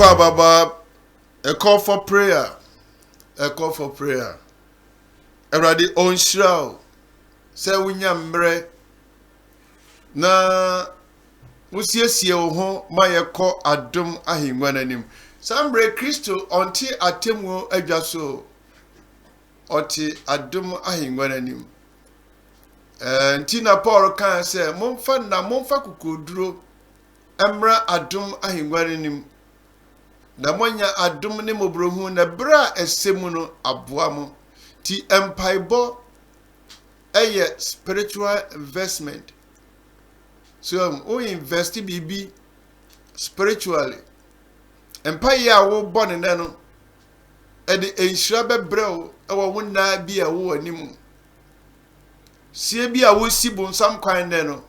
Baba, a call for prayer. A call for prayer. Already on shroud. Say we nyambre na musiesie wo ho ma ye kɔ adom ahengwa nanim. Sambre Kristo onti atemu adwaso. Oti adom ahengwa nanim. Ntina Paul kan say momfa kukoduro emra adom ahengwa nanim. Na monya adom ne mobrohu na bra esemu no aboamo ti empaibo eye spiritual investment. So we invest bibi spiritually. Empire a wo born na no e de enhira bebrɛw e wo wona bi a wo animu. Sie bi a wo sibu sam kwan na no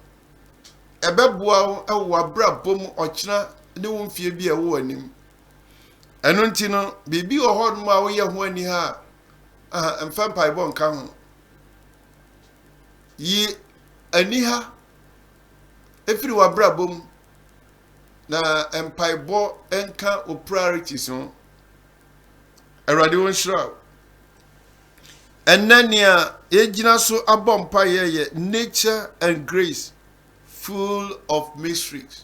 e beboa wo e wo abrabom ɔkyena ne wo mfie bi a wo anim. Eno nti no bibi wo hɔ no a wo ye ho ani ha emfa mpaibo nka ho. Yi ani ha efiri wabrabom na empaibo enka o priorities no awrade won shira enania ejina so abompa ye nature and grace full of mysteries.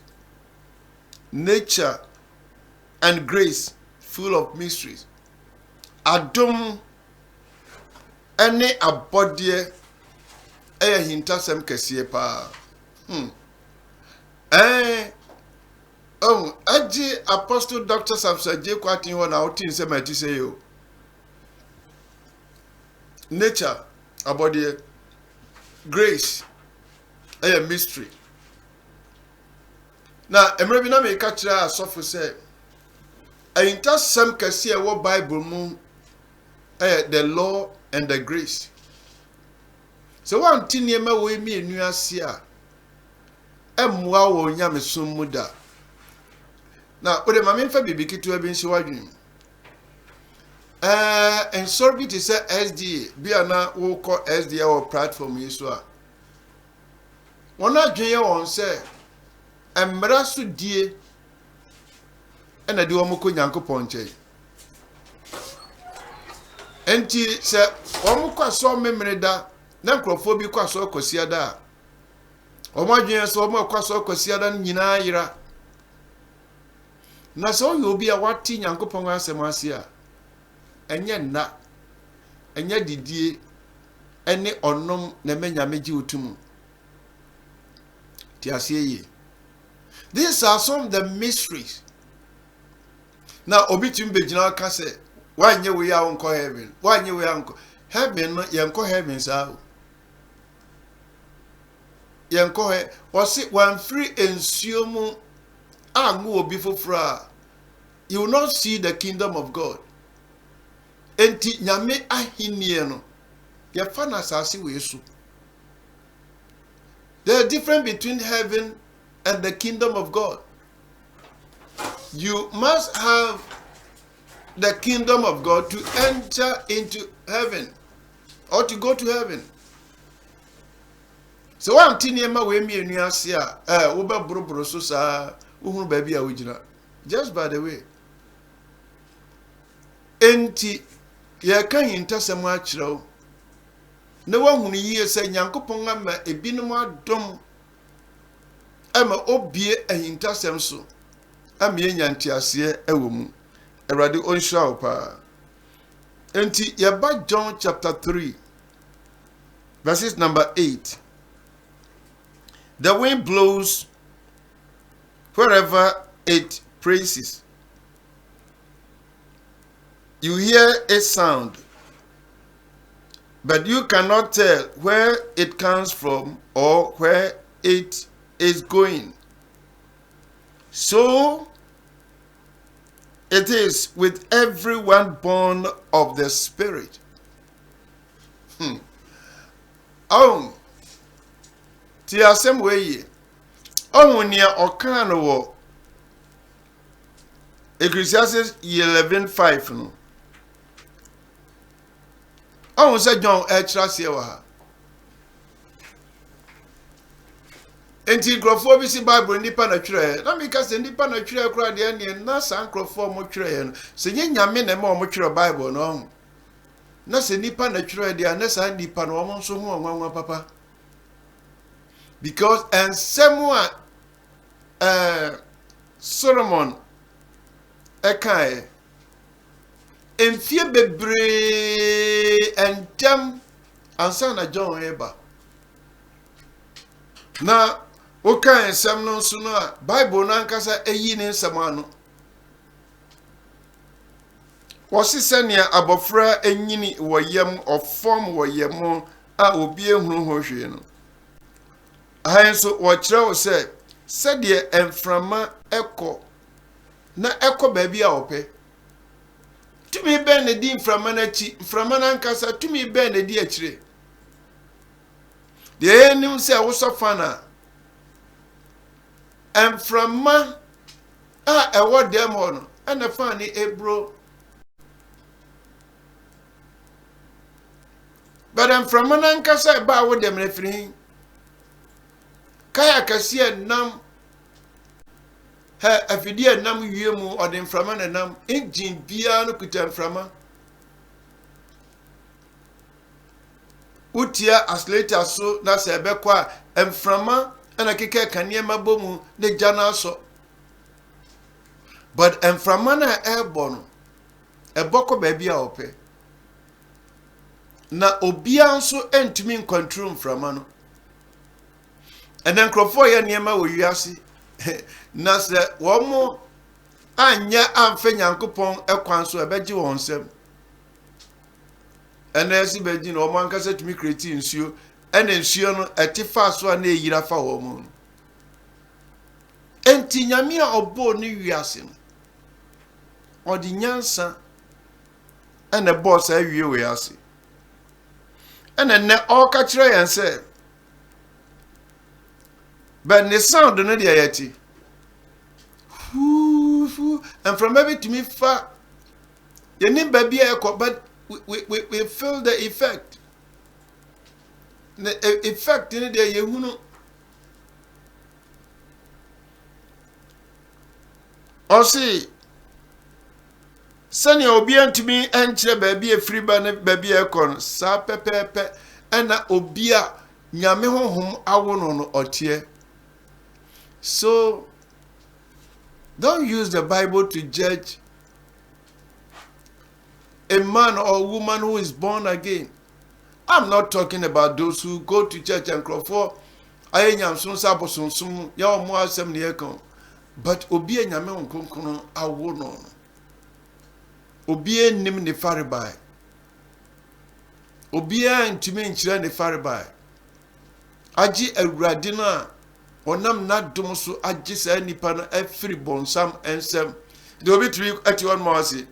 Nature and grace full of mysteries. Adom ene abodie eya hintasem kese pa. Aji Apostle Dr. Samson J. Kwatin ho na otin se mati say yo. Nature abodie, grace a mystery. Na emre bi na me ka kira asofo say ayintasem kese e wo Bible mu the law and the grace. So one tiniema we mi enu ase a emwa wo nyamesum mu da. Na ode ma memfa bibi kitu abi nsi wadwin. En sorbi ti say SDA bi ana wo ko SDA or platform yi so a. Wona dwen ye won say emra so die ena di wo mko nyankopon nche. Enti se wo mko so memre da na nkrofo bi kwa so kosia da. O ma dwen so wo mko so kosia da nyina yira. Na so you be a wati nyankopon asem ase a enye na enye didie ene onom na menya meji otum ti ase yi. These are some of the mysteries. Na obitum begina ka say wanye we ya onko heaven, wanye we ya onko heaven no yenko heaven sa yenko he wasi wan free ensuo mu angu obi fofra. You will not see the kingdom of God. Enti nyame ahinie no ye fa na asase we so. There is difference between heaven and the kingdom of God. You must have the kingdom of God to enter into heaven or to go to heaven. So one thing ma we mi enu ase a wo ba boroboro so sa wo hu ba bia wo gina. Just by the way. Enti ye kan hintasem a kireo ne wahunu yiye se nyankopon ama ebinum adom ama obie ahintasem so ama yenyantiase ewomu erade onhwa pa. Enti ye ba John chapter 3 verses number 8. The wind blows wherever it pleases. You hear a sound, but you cannot tell where it comes from or where it is going. So it is with everyone born of the Spirit. Oh, ti asem we oh nia okan wo Ecclesiastes 11:5 no. Oh, say John extra se wa. enti nkrofo bi si Bible nipa na twerɛ na meka sɛ nipa na twerɛ kora de ne na san nkrofo mo twerɛ no sɛ nyame na ma mo twerɛ Bible no na sɛ nipa na twerɛ de na san nipa no mo nso ho nwanwa papa because ensɛm a Solomon ekae emfie bebree entem ansa na John eba na okan ensɛm no nso no a Bible na nkasa eyi ne nsɛm ano wɔsi sɛnea abɔfra enyini wɔ yam ɔfɔm wɔ yam a obi ehunu ho hwee no ahan so wɔkyerɛ wo sɛ sɛdeɛ emframa ɛkɔ na ɛkɔ baabi a ɔpɛ tumi bɛn ne di mframa na chi mframa na nkasa tumi bɛn ne di akyire deɛ enim sɛ wosɔfa na mframa a ɛwɔ dɛm hɔ no ɛna fa ne ebro but mframa na nkasa ba wo dɛm na firi kaya kɛseɛ nam afidie nam wie mu ɔde mframa na nam engine bia no kuta mframa utia accelerator so na sɛ ɛbɛkɔ a mframa ana keke kanema bomu ne jana so but mframa na ɛbɔ no ɛbɔkɔ baabi a ɔpɛ na obia nso entumi control mframa no ɛna nkrofo yɛ niema wɔ wiase na sɛ wɔn anya amfa nyankopɔn ɛkwan so ɛbɛgye wɔn nsɛm ɛna esi bɛgye na wɔn ankasa tumi create nsuo ɛna nsuo no ɛte fa so a na eyira fa wɔn mu enti nyame a ɔbɔ ne wiase no ɔde nyansa ɛna bɔ saa wie wɔ ase ɛna nɛ ɔka kyerɛ yɛn sɛ but the sound no dey yeti and from every to me fa you need baby but we feel the effect in the yehunu or see send your obian to me and baby a free ban baby aircon sa pepe and na obia nyame honhom awono no otie. So, don't use the Bible to judge a man or a woman who is born again. I'm not talking about those who go to church and cry for ayenya sunsa bosunsun ya omo asem ne ekon but obi enyame onkonkono awo no obi enim ne faribai obi antimi nkyira ne faribai agi awurade na onam na dum so agye saa nipa no afiri bonsam ensem de obi tiri ati on mo ase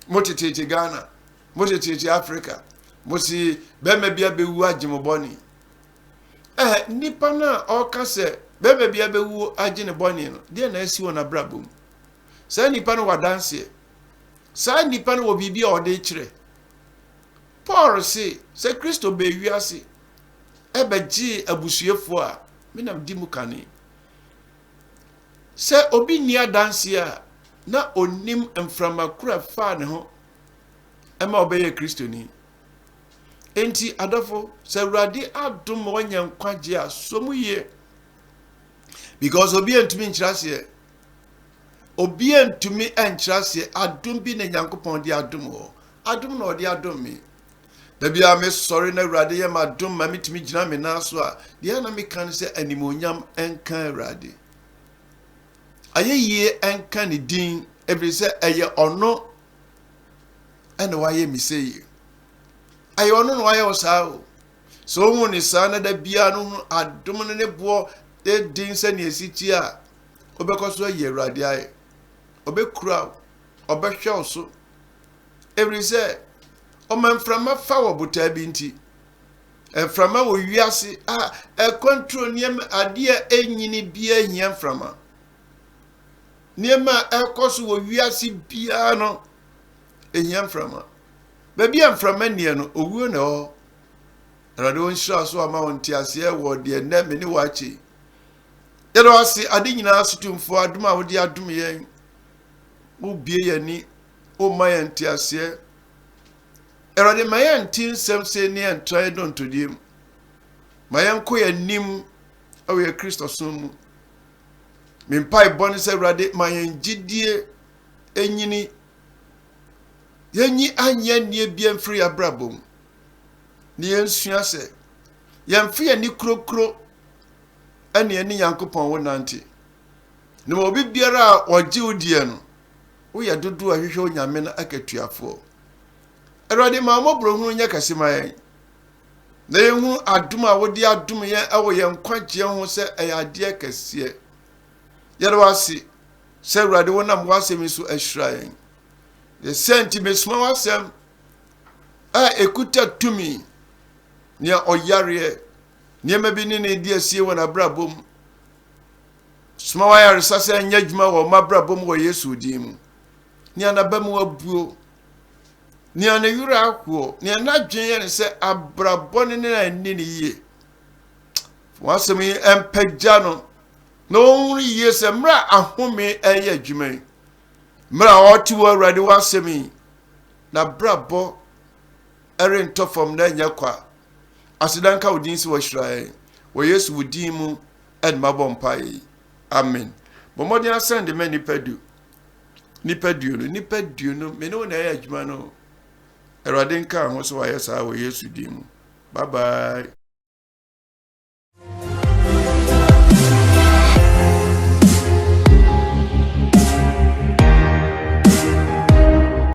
motete Ghana motete Africa mosi bema bia bewu agye boni nipa na oka se bema bia bewu agye ne boni no de na asi wona brabom saa nipa no wadanse saa nipa no wo bibia ode kire Paul se Kristo be wiase ebegye abusuefo a minam dimukani se obi nia dansia na onim mframa kura fa ne ho ema obeye kristoni enti adafo se urade adom wanya nkwaje a somuye because obi entumi nkyirase obi entumi enkyirase adom bi ne nyankopon di adom ho adom na odi adom mi da bia me sorry na urade ye ma dum ma mitimi gina me na so a de na me kan se animonyam enka urade ayeye enka ne din every say eye ono ene waye mi say aye ono no waye osa so hu ni sa na da bia no adom ne bo de din se ne esiti a obekoso ye urade aye obekura obehwe so every say o man frama fa wo buta bi nti frama wo wiase control niem ade a enyini bia hia frama niem ekoso wo wiase bia no ehia frama ba bia frama nie no owuo ne ho rado nshira so ama won ti ase wo de na me ni wachi Yɛda wase ade nyinaa sotumfo adom a wode adom yɛn. Wobie yɛni, woma yɛn nteaseɛ. Erade ma yɛn nti nsɛm sɛ ne yɛn tra dontodie mu. Ma yɛn kɔ yɛn nim awɔ yɛ Kristo som mu. Mimpai bɔne sɛ Erade ma yɛn gyidie enyini. Yɛnyi anyɛ nie bia mfiri abrabom. Ne yɛn sua sɛ yɛn fi yɛn ni krokro ɛne yɛn ni Yankopɔn wo nante. Ne ma obi biara a ɔgye wo die no, wo yɛ dodo a hwehwɛ onyame na akatuafo. Erade ma mobrohunu nyɛ kase ma yɛn. Na yɛnhunu adom a wode adom yɛn awɔ yɛn kwagye ho sɛ ɛyɛ adeɛ kɛseɛ. Yɛda wase sɛ Erade wonam w'asɛm so ahyira yɛn. Yɛ senti mesoma w'asɛm a ekuta tumi nea ɔyareɛ nneɛma bi ne di asie wɔ n'abrabom. Soma w'ayaresa sɛ nyɛ adwuma wɔ m'abrabom wɔ Yesu din mu. Nea n'aba mu abuo, nea ne yura akwo, nea n'adwen yɛ ne sɛ abrabɔ ne ani ne yie. W'asɛm yi ɛmpagya no na ɔnhunu yie sɛ mmra ahome ɛyɛ adwuma yi. Mmra ɔte wɔ Awurade w'asɛm yi na brabɔ ɛrentɔ fam na ɛnyɛ kwa. Asidanka wo din si wɔ hyirae wɔ Yesu wo din mu ɛnma bɔ mpae. Amen. Bomɔden asɛn de ma nipa duo no me ne wo na ɛyɛ adwuma no. Awurade nka ho so wayɛ saa wɔ Yesu din mu. Bye bye.